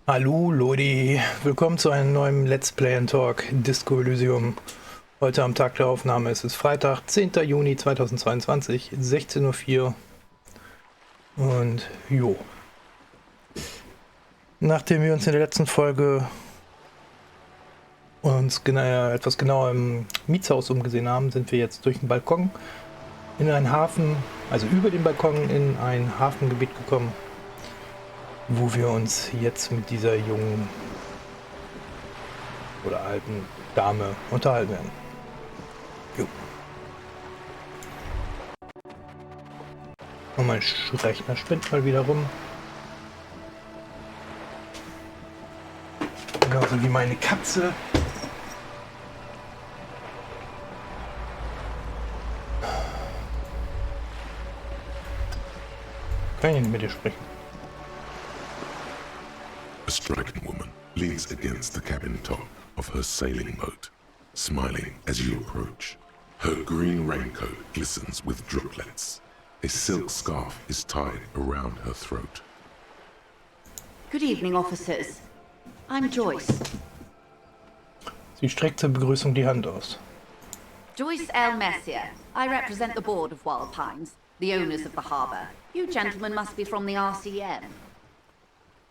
Hallo Leute, willkommen zu einem neuen Let's Play and Talk Disco Elysium. Heute am Tag der Aufnahme ist es Freitag, 10. Juni 2022, 16:04 Uhr. Und jo. Nachdem wir uns in der letzten Folge etwas genauer im Mietshaus umgesehen haben, sind wir jetzt durch den Balkon in einen Hafen, also über den Balkon in ein Hafengebiet gekommen, wo wir uns jetzt mit dieser jungen oder alten Dame unterhalten werden. Jo. Und mein Rechner spinnt mal wieder rum. Genauso wie meine Katze. Kann ich nicht mit dir sprechen? A striking woman leans against the cabin top of her sailing boat, smiling as you approach. Her green raincoat glistens with droplets. A silk scarf is tied around her throat. Good evening, officers. I'm Joyce. Sie streckt zur Begrüßung die Hand aus. Joyce Messier. I represent the board of Wild Pines, the owners of the harbour. You gentlemen must be from the RCM.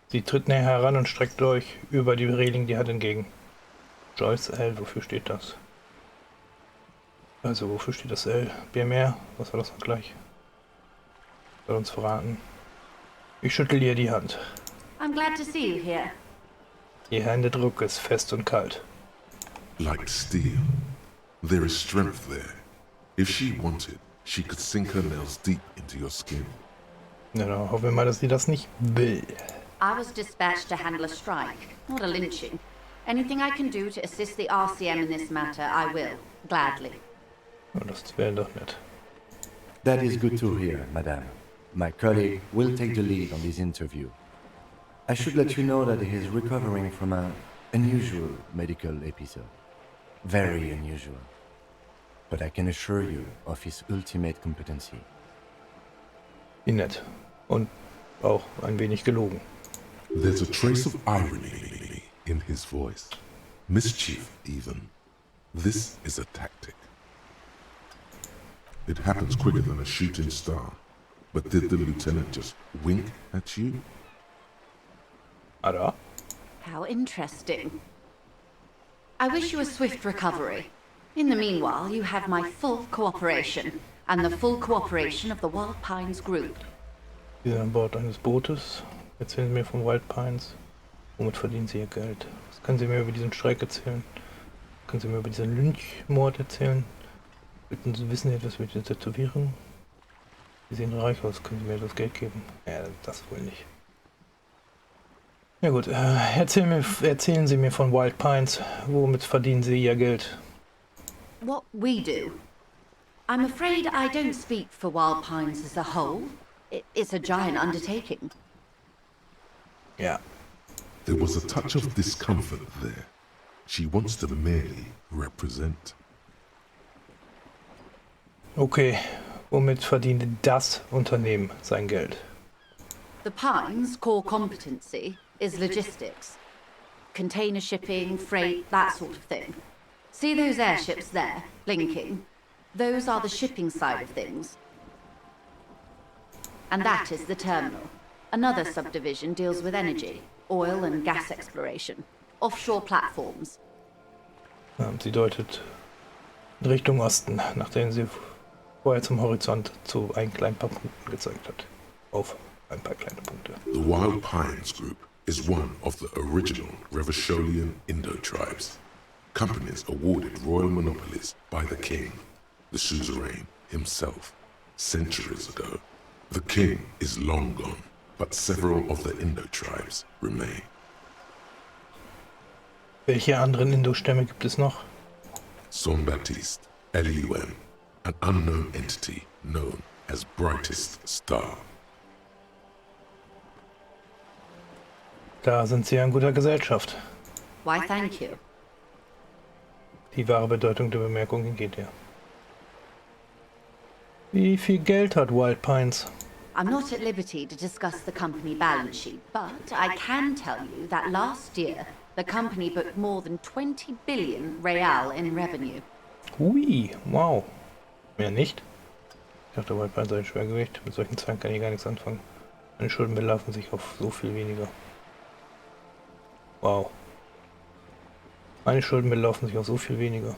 Sie tritt näher heran und streckt euch über die Reling die Hand entgegen. Joyce L, wofür steht das? Also, wofür steht das L? BMR? Was war das noch gleich? Soll uns verraten. Ich schüttel ihr die Hand. I'm glad to see you here. Ihr Händedruck ist fest und kalt. Like steel, there is strength there. If she wanted, she could sink her nails deep into your skin. Ja, dann hoffen wir mal, dass sie das nicht will. I was dispatched to handle a strike, not a lynching. Anything I can do to assist the RCM in this matter, I will, gladly. Ja, das wäre doch nett. That is good to hear, madame. My colleague will take the lead on this interview. I should let you know that he is recovering from an unusual medical episode. Very unusual. But I can assure you of his ultimate competency. Wie nett. Und auch ein wenig gelogen. There's a trace of irony in his voice. Mischief, even. This is a tactic. It happens quicker than a shooting star. But did the lieutenant just wink at you? Ada? How interesting. I wish you a swift recovery. In the meanwhile, you have my full cooperation, and the full cooperation of the Wild Pines Group. Sie sind an Bord eines Bootes. Erzählen Sie mir von Wild Pines. Womit verdienen Sie Ihr Geld? Was können Sie mir über diesen Streik erzählen? Können Sie mir über diesen Lynchmord erzählen? Wissen Sie etwas über diese Tätowierung? Sie sehen reich aus. Können Sie mir das Geld geben? Ja, das wohl nicht. Ja gut, erzählen Sie mir von Wild Pines. Womit verdienen Sie Ihr Geld? What we do. I'm afraid I don't speak for Wild Pines as a whole. It's a giant undertaking. Ja. There was a touch of discomfort there. She wants to merely represent. Okay, womit verdient das Unternehmen sein Geld? The Pines' core competency is logistics. Container shipping, freight, that sort of thing. See those airships there, blinking? Those are the shipping side of things. And that is the terminal. Another subdivision deals with energy, oil and gas exploration, offshore platforms. Sie deutet in Richtung Osten, nachdem sie vorher zum Horizont zu ein kleinen paar Punkten gezeigt hat. Auf ein paar kleine Punkte. The Wild Pines Group is one of the original Revacholian Indo-tribes. Companies awarded royal monopolies by the king, the suzerain himself, centuries ago. The king is long gone, but several of the Indo-tribes remain. Welche anderen Indo-Stämme gibt es noch? Son Baptiste, LUM, an unknown entity known as Brightest Star. Da sind sie in guter Gesellschaft. Why, thank you. Die wahre Bedeutung der Bemerkung geht ja. Wie viel Geld hat Wild Pines? I'm not at liberty to discuss the company balance sheet, but I can tell you that last year, the company booked more than 20 billion real in revenue. Hui, wow. Mehr nicht? Ich dachte, Wildpines sei ein Schwergewicht. Mit solchen Zahlen kann ich gar nichts anfangen. Meine Schulden belaufen sich auf so viel weniger. Wow. Meine Schulden belaufen sich auf so viel weniger.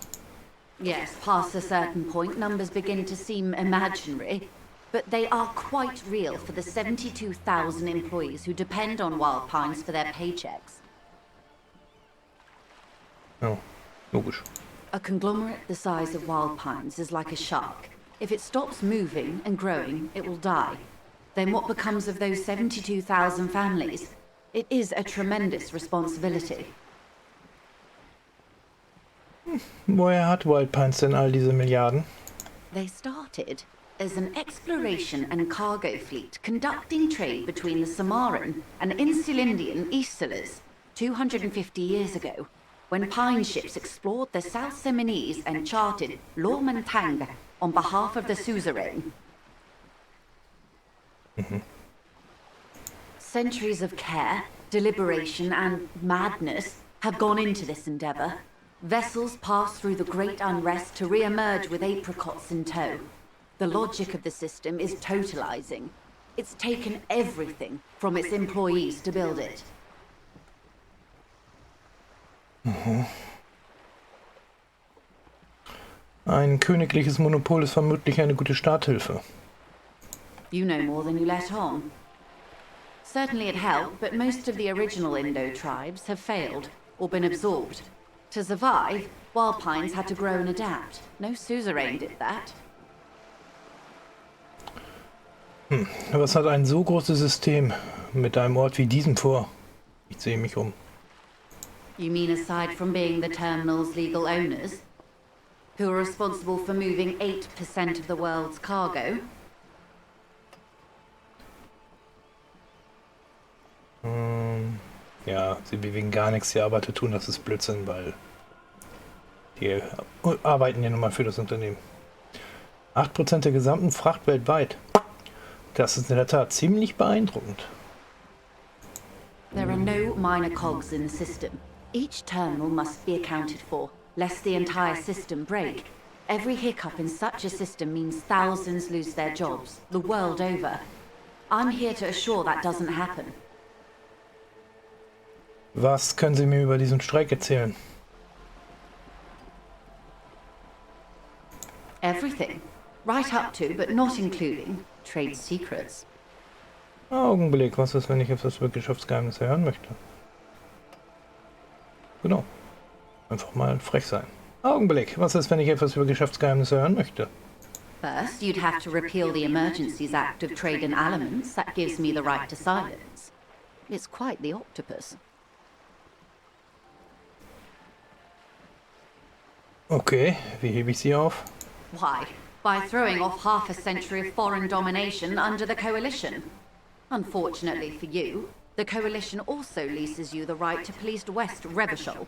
Yes, past a certain point, numbers begin to seem imaginary, but they are quite real for the 72,000 employees who depend on Wild Pines for their paychecks. Ja, logisch. A conglomerate the size of Wild Pines is like a shark. If it stops moving and growing, it will die. Then what becomes of those 72,000 families? It is a tremendous responsibility. Woher hat Wildpines denn all diese Milliarden? They started as an exploration and cargo fleet conducting trade between the Samoan and Insulindian Easterlers 250 years ago, when pine ships explored the South Seminese and charted Lomantang on behalf of the suzerain. Centuries of care, deliberation, and madness have gone into this endeavor. Vessels pass through the great unrest to re-emerge with apricots in tow. The logic of the system is totalizing. It's taken everything from its employees to build it. Ein königliches Monopol ist vermutlich eine gute Starthilfe. You know more than you let on. Certainly it helped, but most of the original Indo tribes have failed or been absorbed. To survive, Wild Pines had to grow and adapt. No suzerain did that. Was hat ein so großes System mit einem Ort wie diesem vor? Ich sehe mich um. You mean aside from being the terminal's legal owners, who are responsible for moving 8% of the world's cargo? Ja, sie bewegen gar nichts, die Arbeiter tun, das ist Blödsinn, weil die arbeiten ja nun mal für das Unternehmen. 8% der gesamten Fracht weltweit. Das ist in der Tat ziemlich beeindruckend. There are no minor cogs in the system. Each terminal must be accounted for, lest the entire system break. Every hiccup in such a system means thousands lose their jobs, the world over. I'm here to assure that doesn't happen. Was können Sie mir über diesen Streik erzählen? Everything. Right up to, but not including, trade secrets. Augenblick, was ist, wenn ich etwas über Geschäftsgeheimnisse hören möchte? Genau. Einfach mal frech sein. Augenblick, was ist, wenn ich etwas über Geschäftsgeheimnisse hören möchte? First, you'd have to repeal the Emergencies Act of Trade in Elements. That gives me the right to silence. It's quite the octopus. Okay, wie hebe ich sie auf? Why? By throwing off half a century of foreign domination under the Coalition. Unfortunately for you, the Coalition also leases you the right to police West Revachol.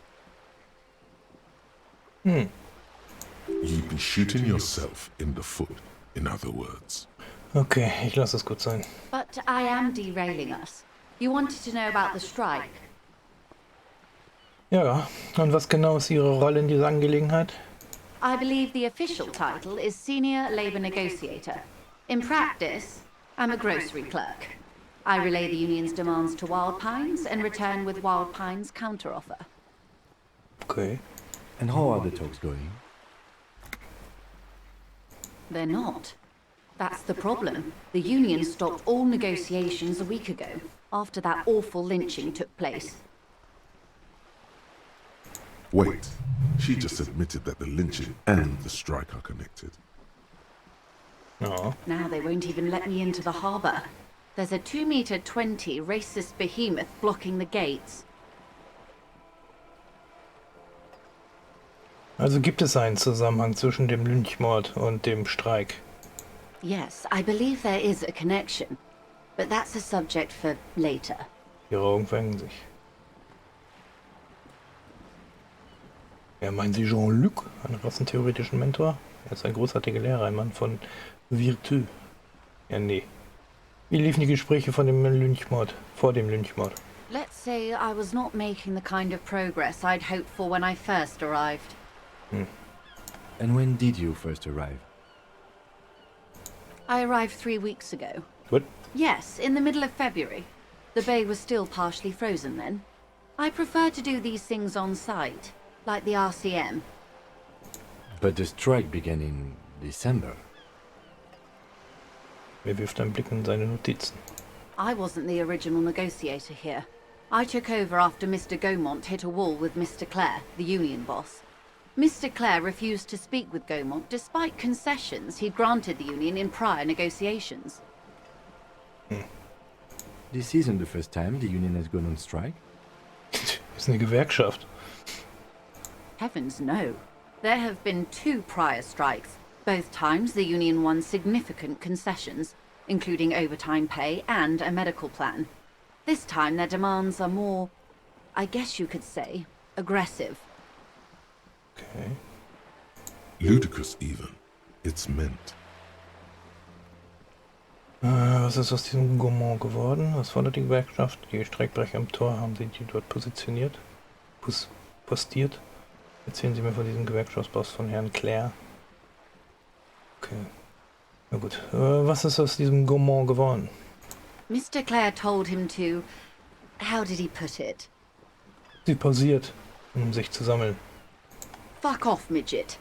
You'd be shooting yourself in the foot, in other words. Okay, ich lasse es gut sein. But I am derailing us. You wanted to know about the strike. Ja, und was genau ist Ihre Rolle in dieser Angelegenheit? I believe the official title is Senior Labour Negotiator. In practice, I'm a grocery clerk. I relay the union's demands to Wild Pines and return with Wild Pines' counteroffer. Okay. And how are the talks going? They're not. That's the problem. The union stopped all negotiations a week ago, after that awful lynching took place. Wait, she just admitted that the lynching and the strike are connected. Ja. Now they won't even let me into the harbour. There's a 2-meter-20 racist behemoth blocking the gates. Also gibt es einen Zusammenhang zwischen dem Lynchmord und dem Streik? Yes, I believe there is a connection. But that's a subject for later. Ihre Augen verhängen sich. Ja, meinen Sie Jean-Luc, einen rassentheoretischen Mentor? Er ist ein großartiger Lehrer, ein Mann von Virtue. Ja, nee. Wie liefen die Gespräche vor dem Lynchmord? Let's say I was not making the kind of progress I'd hoped for when I first arrived. And when did you first arrive? I arrived 3 weeks ago. What? Yes, in the middle of February. The bay was still partially frozen then. I prefer to do these things on site, like the RCM. But the strike began in December. Er wirft einen Blick in seine Notizen. I wasn't the original negotiator here. I took over after Mr. Gaumont hit a wall with Mr. Clare, the union boss. Mr. Clare refused to speak with Gaumont despite concessions he'd granted the union in prior negotiations. This isn't the first time the union has gone on strike. Ist eine Gewerkschaft. Heavens no. There have been 2 prior strikes. Both times the union won significant concessions, including overtime pay and a medical plan. This time their demands are more, I guess you could say, aggressive. Okay. Ludicrous even. It's meant. Was ist aus diesem Gaumont geworden? Was fordert die Gewerkschaft? Die Streikbrecher am Tor, haben sie die dort positioniert? Postiert? Erzählen Sie mir von diesem Gewerkschaftsboss von Herrn Clare. Okay. Na gut. Was ist aus diesem Gaumont geworden? Mr. Clare told him to... How did he put it? Sie pausiert, um sich zu sammeln. Fuck off, midget.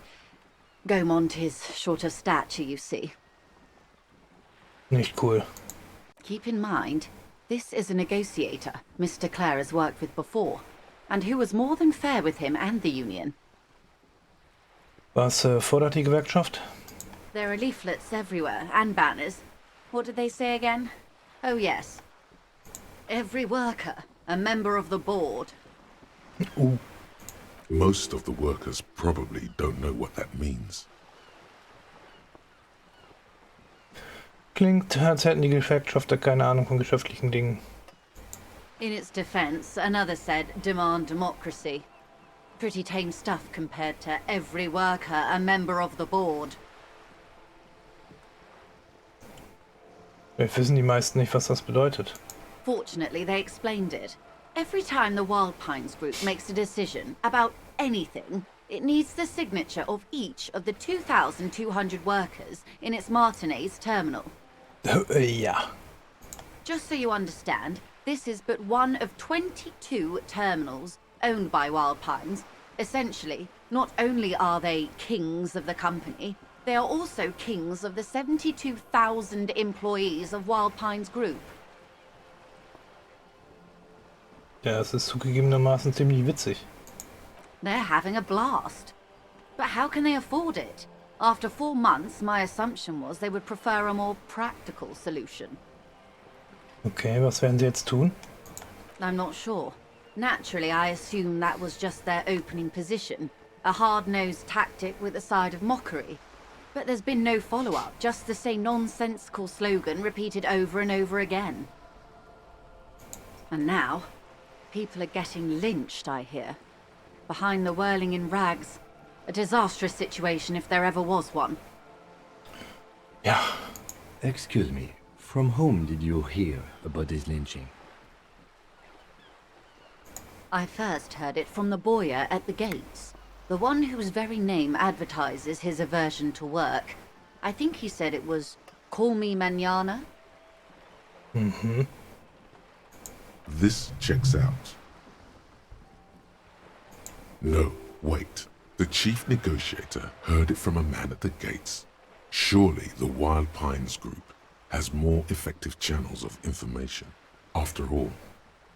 Gaumont is short of stature, you see. Nicht cool. Keep in mind, this is a negotiator Mr. Clare has worked with before, and who was more than fair with him and the union. Was fordert die Gewerkschaft? There are leaflets everywhere, and banners. What did they say again? Oh yes. Every worker, a member of the board. Oh. Most of the workers probably don't know what that means. Klingt, als hätten die Gewerkschafter keine Ahnung von geschäftlichen Dingen. In its defense, another said, demand democracy. Pretty tame stuff compared to every worker, a member of the board. Wir wissen die meisten nicht, was das bedeutet. Fortunately, they explained it. Every time the Wild Pines group makes a decision about anything, it needs the signature of each of the 2,200 workers in its Martinez terminal. Ja. Just so you understand, this is but one of 22 terminals owned by Wild Pines. Essentially, not only are they kings of the company, they are also kings of the 72,000 employees of Wild Pines Group. Ja, es ist zugegebenermaßen ziemlich witzig. They're having a blast. But how can they afford it? After 4 months, my assumption was they would prefer a more practical solution. Okay, was werden sie jetzt tun? I'm not sure. Naturally, I assume that was just their opening position, a hard-nosed tactic with a side of mockery. But there's been no follow-up, just the same nonsensical slogan repeated over and over again. And now, people are getting lynched, I hear. Behind the whirling in rags. A disastrous situation if there ever was one. Ja. Excuse me, from whom did you hear about this lynching? I first heard it from the bowyer at the gates. The one whose very name advertises his aversion to work. I think he said it was, "Call me mañana." Mhm. This checks out. No, wait. The chief negotiator heard it from a man at the gates. Surely the Wild Pines group has more effective channels of information. After all,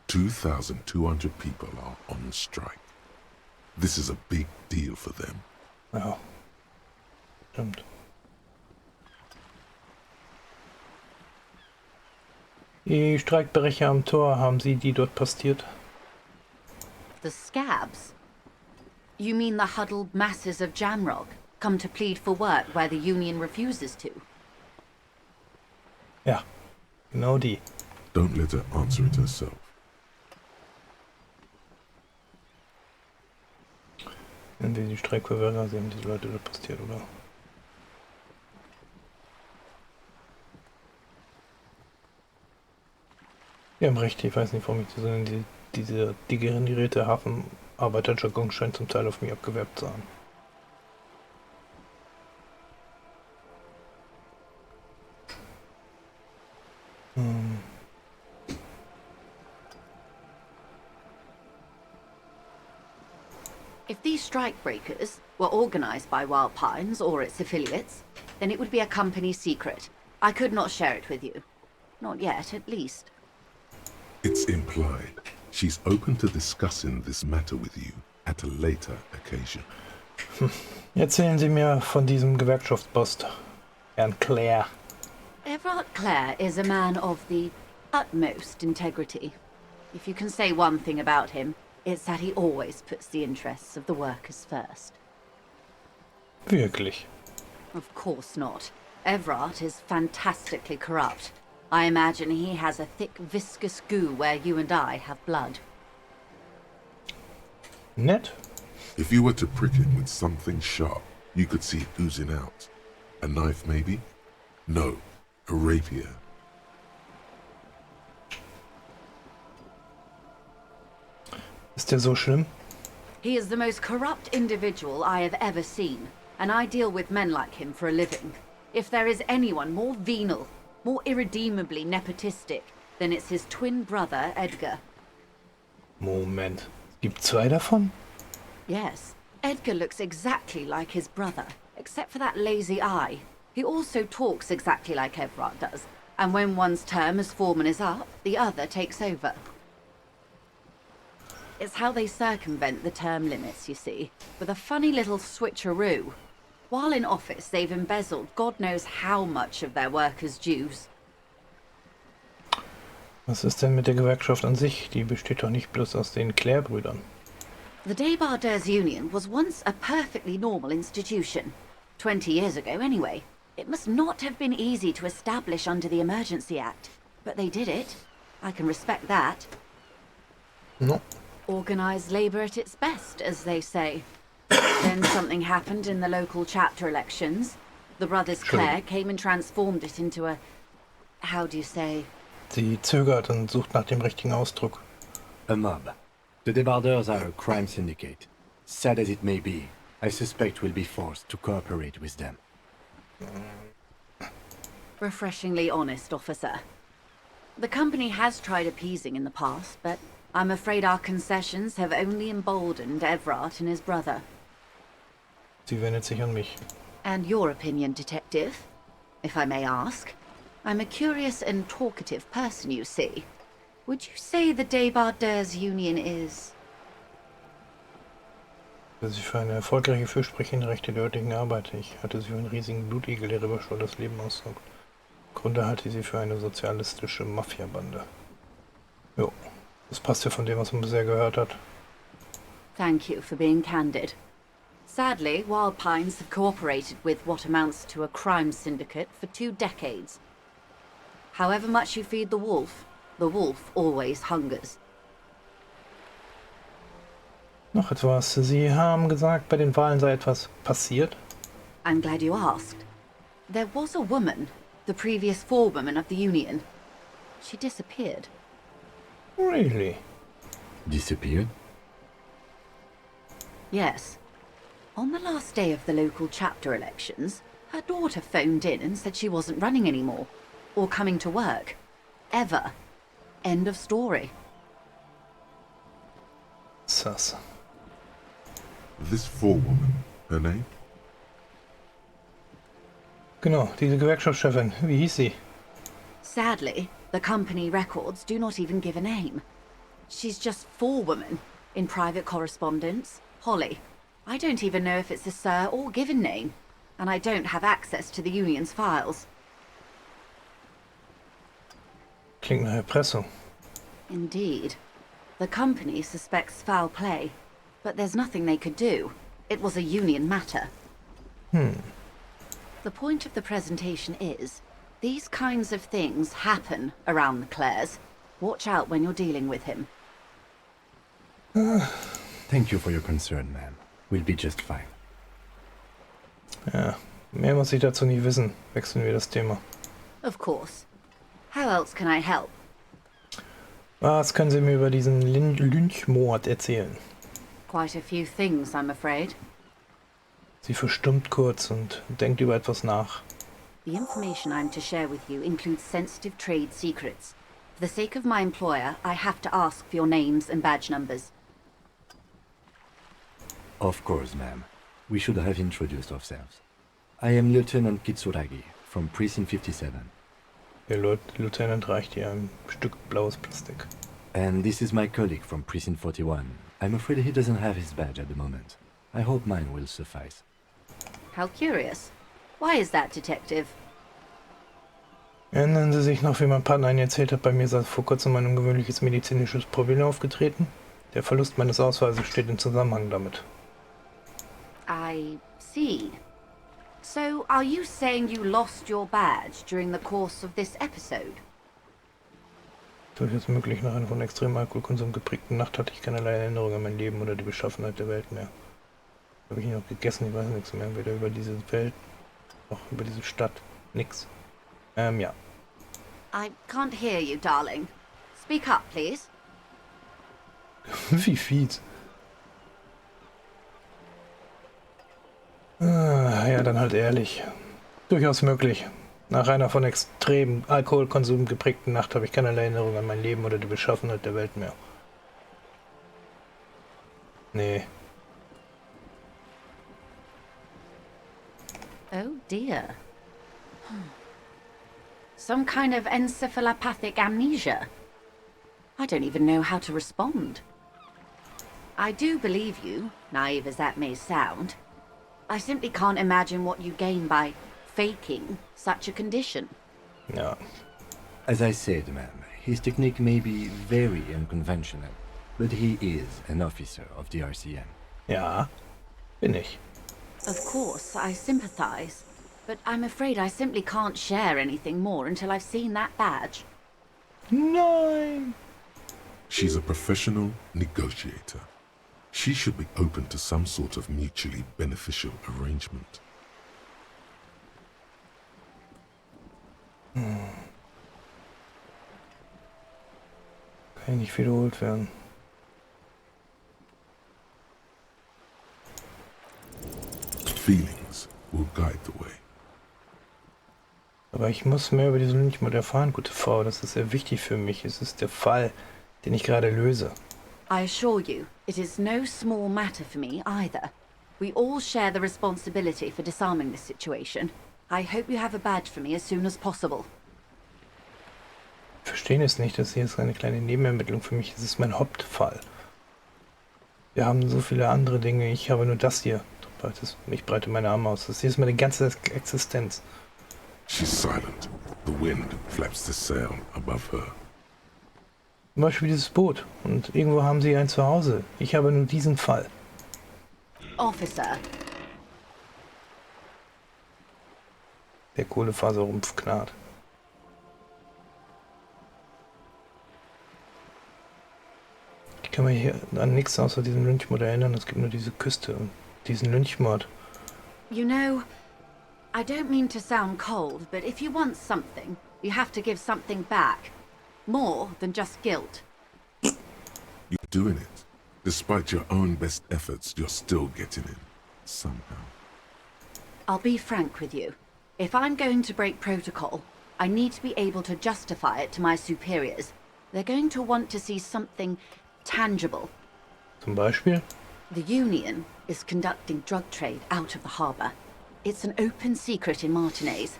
2,200 people are on strike. This is a big deal for them. Ja. Stimmt. Die Streikbrecher am Tor, haben Sie die dort postiert? The scabs? You mean the huddled masses of Jamrock, come to plead for work where the union refuses to? Ja, genau die. Don't let her answer it herself. Nennen Sie die Streikverwehrer, Sie haben diese Leute dort postiert, oder? Wir haben recht, ich weiß nicht, warum ich diese degenerierte Hafenarbeiterjargon scheint zum Teil auf mich abgewerbt zu haben. If these strikebreakers were organized by Wild Pines or its affiliates, then it would be a company secret. I could not share it with you. Not yet, at least. It's implied. She's open to discussing this matter with you at a later occasion. Erzählen Sie mir von diesem Gewerkschaftsboss, Herrn Clare. Everard Clare is a man of the utmost integrity. If you can say one thing about him, it's that he always puts the interests of the workers first. Wirklich? Of course not. Everard is fantastically corrupt. I imagine he has a thick, viscous goo where you and I have blood. Nett? If you were to prick him with something sharp, you could see it oozing out. A knife, maybe? No, a rapier. Ist der so schlimm? He is the most corrupt individual I have ever seen, and I deal with men like him for a living. If there is anyone more venal, more irredeemably nepotistic, then it's his twin brother, Edgar. Moment. Gibt zwei davon? Yes, Edgar looks exactly like his brother, except for that lazy eye. He also talks exactly like Everard does, and when one's term as foreman is up, the other takes over. It's how they circumvent the term limits, you see, with a funny little switcheroo. While in office, they've embezzled God knows how much of their workers' dues. Was ist denn mit der Gewerkschaft an sich? Die besteht doch nicht bloß aus den Clare-Brüdern. The Débardeurs Union was once a perfectly normal institution. 20 years ago, anyway. It must not have been easy to establish under the Emergency Act. But they did it. I can respect that. No. Organised labour at its best, as they say. Then something happened in the local chapter elections. The brothers Clare came and transformed it into a... how do you say? Sie zögert und sucht nach dem richtigen Ausdruck. A mob. The Débardeurs are a crime syndicate. Sad as it may be, I suspect we'll be forced to cooperate with them. Refreshingly honest, officer. The company has tried appeasing in the past, but I'm afraid our concessions have only emboldened Everard and his brother. Sie wendet sich an mich. And your opinion, detective, if I may ask? I'm a curious and talkative person, you see. Would you say the Débardeurs Union is... Dass sie für eine erfolgreiche Fürsprecherin Rechte der örtlichen Arbeit. Ich hatte sie für einen riesigen Blutigel, der Römerschau das Leben aussaugt. Im Grunde halte ich sie für eine sozialistische Mafiabande. Jo, das passt ja von dem, was man bisher gehört hat. Thank you for being candid. Sadly, Wild Pines have cooperated with what amounts to a crime syndicate for 2 decades. However much you feed the wolf always hungers. Noch etwas. Sie haben gesagt, bei den Wahlen sei etwas passiert. I'm glad you asked. There was a woman, the previous forewoman of the Union. She disappeared. Really? Disappeared? Yes. On the last day of the local chapter elections, her daughter phoned in and said she wasn't running anymore. Or coming to work. Ever. End of story. Sass. This forewoman, her name? Genau, diese Gewerkschaftschefin. Wie hieß sie? Sadly, the company records do not even give a name. She's just forewoman in private correspondence. Holly. I don't even know if it's a sir or given name. And I don't have access to the union's files. Klingt nach Erpressung. Indeed. The company suspects foul play, but there's nothing they could do. It was a union matter. The point of the presentation is, these kinds of things happen around the Clares. Watch out when you're dealing with him. Thank you for your concern, ma'am. We'll be just fine. Ja, mehr muss ich dazu nicht wissen. Wechseln wir das Thema. Of course. How else can I help? Was können Sie mir über diesen Lynchmord erzählen? Quite a few things, I'm afraid. Sie verstummt kurz und denkt über etwas nach. The information I'm to share with you includes sensitive trade secrets. For the sake of my employer, I have to ask for your names and badge numbers. Of course, ma'am. We should have introduced ourselves. I am Lieutenant Kitsuragi from Precinct 57. Der Lieutenant reicht ihr ein Stück blaues Plastik. And this is my colleague from Precinct 41. I'm afraid he doesn't have his badge at the moment. I hope mine will suffice. How curious. Why is that, Detective? Erinnern Sie sich noch, wie mein Partner Ihnen erzählt hat, bei mir sei vor kurzem ein ungewöhnliches medizinisches Problem aufgetreten? Der Verlust meines Ausweises steht im Zusammenhang damit. I see. So, are you saying you lost your badge during the course of this episode? Durchaus möglich, nach einer von extremem Alkoholkonsum geprägten Nacht hatte ich keinerlei Erinnerung an mein Leben oder die Beschaffenheit der Welt mehr. Habe ich noch gegessen, ich weiß nichts mehr, weder über diese Welt noch über diese Stadt. Nix. Ja. I can't hear you, darling. Speak up, please. Wie fies. Ja, dann halt ehrlich. Durchaus möglich. Nach einer von extremem Alkoholkonsum geprägten Nacht habe ich keinerlei Erinnerung an mein Leben oder die Beschaffenheit der Welt mehr. Nee. Oh dear. Some kind of encephalopathic amnesia. I don't even know how to respond. I do believe you, naive as that may sound. I simply can't imagine what you gain by faking such a condition. Ja. As I said, ma'am, his technique may be very unconventional, but he is an officer of the RCM. Ja. Bin ich. Of course, I sympathize, but I'm afraid I simply can't share anything more until I've seen that badge. Nein. She's a professional negotiator. She should be open to some sort of mutually beneficial arrangement. Kann nicht wiederholt werden. Feelings will guide the way. Aber ich muss mehr über diesen Lynchmord erfahren, gute Frau. Das ist sehr wichtig für mich. Es ist der Fall, den ich gerade löse. I assure you, it is no small matter for me either. We all share the responsibility for disarming this situation. I hope you have a badge for me as soon as possible. Verstehen es nicht, das hier ist eine kleine Nebenermittlung für mich. Es ist mein Hauptfall. Wir haben so viele andere Dinge. Ich habe nur das hier. Ich breite meine Arme aus. Das hier ist meine ganze Existenz. She's silent. The wind flaps the sail above her. Zum Beispiel dieses Boot. Und irgendwo haben sie ein Zuhause. Ich habe nur diesen Fall. Officer. Der Kohlefaserrumpf knarrt. Ich kann mich hier an nichts außer diesem Lynchmord erinnern. Es gibt nur diese Küste und diesen Lynchmord. You know, I don't mean to sound cold, but if you want something, you have to give something back. More than just guilt. You're doing it. Despite your own best efforts, you're still getting in. Somehow. I'll be frank with you. If I'm going to break protocol, I need to be able to justify it to my superiors. They're going to want to see something tangible. Zum Beispiel? The Union is conducting drug trade out of the harbour. It's an open secret in Martinez.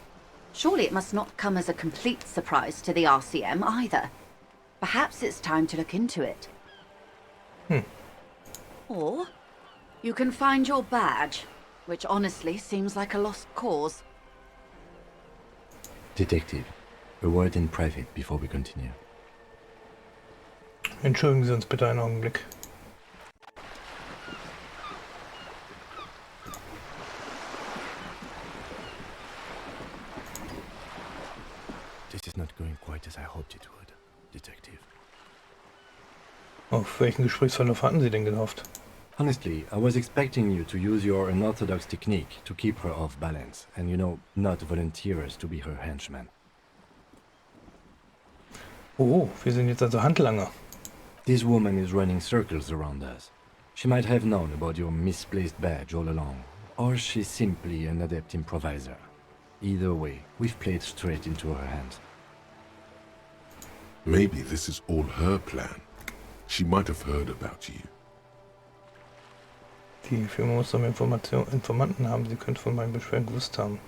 Surely it must not come as a complete surprise to the RCM either. Perhaps it's time to look into it. Or you can find your badge, which honestly seems like a lost cause. Detective, a word in private before we continue. Entschuldigen Sie uns bitte einen Augenblick. This is not going quite as I hoped it would, Detective. Auf welchen Gesprächsverlauf hatten Sie denn gehofft? Honestly, I was expecting you to use your unorthodox technique to keep her off balance, and not volunteer us to be her henchmen. Oh, wir sind jetzt also Handlanger. This woman is running circles around us. She might have known about your misplaced badge all along, or she's simply an adept improviser. Either way, we've played straight into her hands. Maybe this is all her plan. She might have heard about you. Die Firma muss doch mehr Informanten haben. Sie könnte von meinen Beschwerden gewusst haben.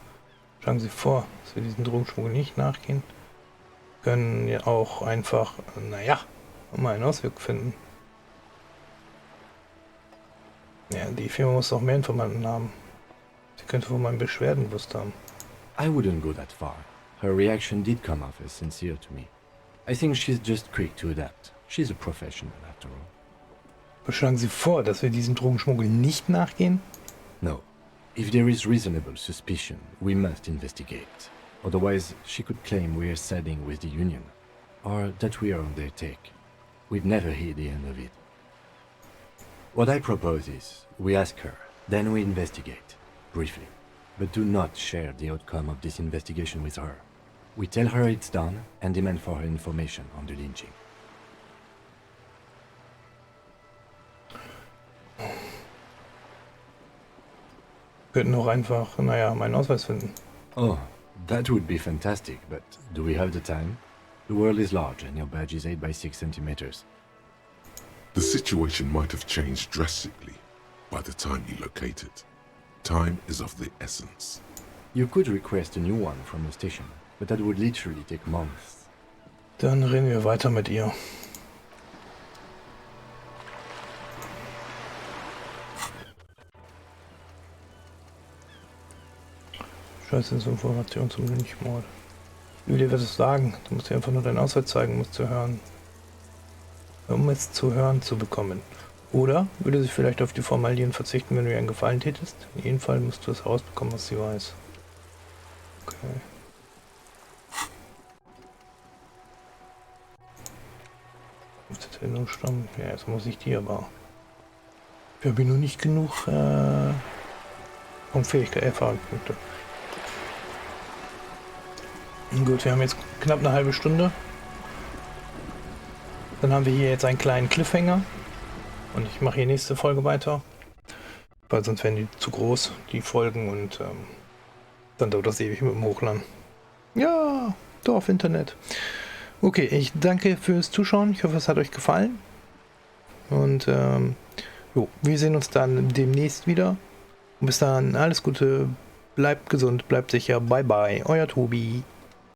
Schlagen Sie vor, dass wir diesen Drogenschmuggel nicht nachgehen. Können ja auch einfach, naja, mal einen Ausweg finden. Ja, die Firma muss auch mehr Informanten haben. Sie könnte von meinen Beschwerden gewusst haben. I wouldn't go that far. Her reaction did come off as sincere to me. I think she's just quick to adapt. She's a professional after all. Schlagen Sie vor, dass wir diesem Drogenschmuggel nicht nachgehen? No. If there is reasonable suspicion, we must investigate. Otherwise, she could claim we're siding with the Union, or that we are on their take. We'd never hear the end of it. What I propose is, we ask her, then we investigate, briefly. But do not share the outcome of this investigation with her. We tell her it's done, and demand for her information on the lynching. Wir könnten auch einfach, naja, meinen Ausweis finden. Oh, that would be fantastic, but do we have the time? The world is large, and your badge is 8 by 6 centimeters. The situation might have changed drastically by the time you locate it. Time is of the essence. You could request a new one from the station, but that would literally take months. Dann reden wir weiter mit ihr. Scheiße, ist Information zum Lynchmord. Julia wird es sagen. Du musst dir einfach nur deinen Ausweis zeigen, um es zu hören. Um es zu hören zu bekommen. Oder würde sie vielleicht auf die Formalien verzichten, wenn du ihr einen Gefallen tätest? In jedem Fall musst du es herausbekommen, was sie weiß. Okay. Stamm. Ja, jetzt muss ich die aber. Ich habe nur nicht genug Fähigkeit, Erfahrungspunkte. Gut, wir haben jetzt knapp eine halbe Stunde. Dann haben wir hier jetzt einen kleinen Cliffhanger. Und ich mache hier nächste Folge weiter. Weil sonst wären die zu groß, die Folgen. Und dann dauert das ewig mit dem Hochladen. Ja, Dorf Internet. Okay, ich danke fürs Zuschauen. Ich hoffe, es hat euch gefallen. Und jo, wir sehen uns dann demnächst wieder. Und bis dann, alles Gute. Bleibt gesund, bleibt sicher. Bye bye, euer Toby.